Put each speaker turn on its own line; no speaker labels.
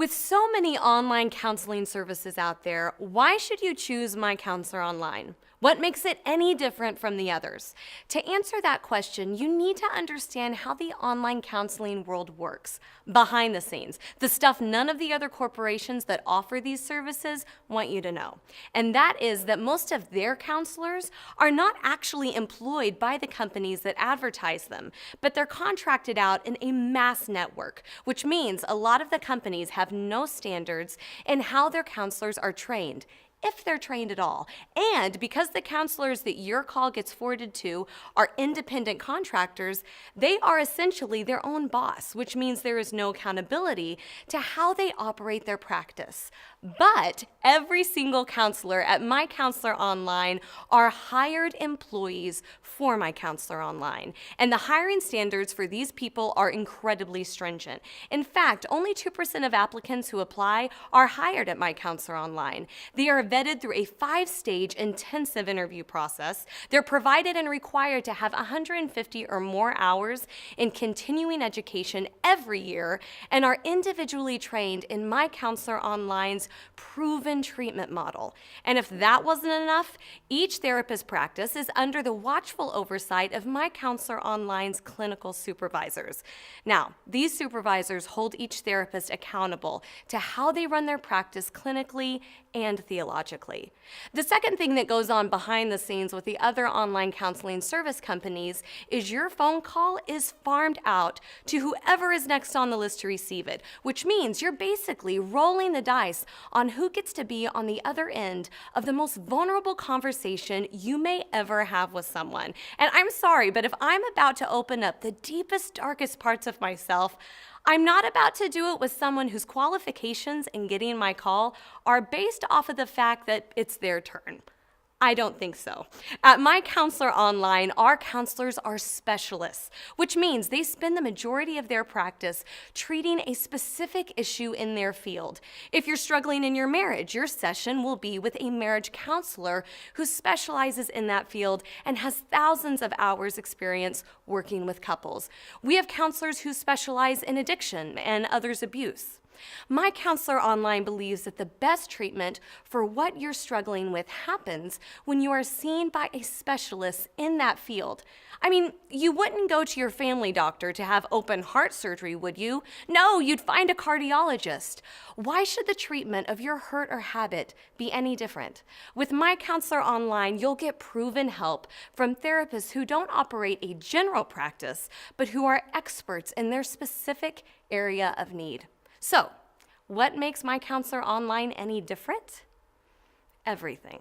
With so many online counseling services out there, why should you choose MyCounselor Online? What makes it any different from the others? To answer that question, you need to understand how the online counseling world works, behind the scenes, the stuff none of the other corporations that offer these services want you to know. And that is that most of their counselors are not actually employed by the companies that advertise them, but they're contracted out in a mass network, which means a lot of the companies have no standards in how their counselors are trained, if they're trained at all. And because the counselors that your call gets forwarded to are independent contractors, they are essentially their own boss, which means there is no accountability to how they operate their practice. But every single counselor at MyCounselor Online are hired employees for MyCounselor Online. And the hiring standards for these people are incredibly stringent. In fact, only 2% of applicants who apply are hired at MyCounselor Online. They are vetted through a 5-stage intensive interview process. They're provided and required to have 150 or more hours in continuing education every year and are individually trained in MyCounselor Online's proven treatment model. And if that wasn't enough, each therapist practice is under the watchful oversight of MyCounselor Online's clinical supervisors. Now, these supervisors hold each therapist accountable to how they run their practice clinically and theologically. The second thing that goes on behind the scenes with the other online counseling service companies is your phone call is farmed out to whoever is next on the list to receive it, which means you're basically rolling the dice on who gets to be on the other end of the most vulnerable conversation you may ever have with someone. And I'm sorry, but if I'm about to open up the deepest, darkest parts of myself, I'm not about to do it with someone whose qualifications in getting my call are based off of the fact that it's their turn. I don't think so. At MyCounselor Online, our counselors are specialists, which means they spend the majority of their practice treating a specific issue in their field. If you're struggling in your marriage, your session will be with a marriage counselor who specializes in that field and has thousands of hours experience working with couples. We have counselors who specialize in addiction and others' abuse. MyCounselor Online believes that the best treatment for what you're struggling with happens when you are seen by a specialist in that field. I mean, you wouldn't go to your family doctor to have open heart surgery, would you? No, you'd find a cardiologist. Why should the treatment of your hurt or habit be any different? With MyCounselor Online, you'll get proven help from therapists who don't operate a general practice, but who are experts in their specific area of need. So, what makes MyCounselor Online any different? Everything.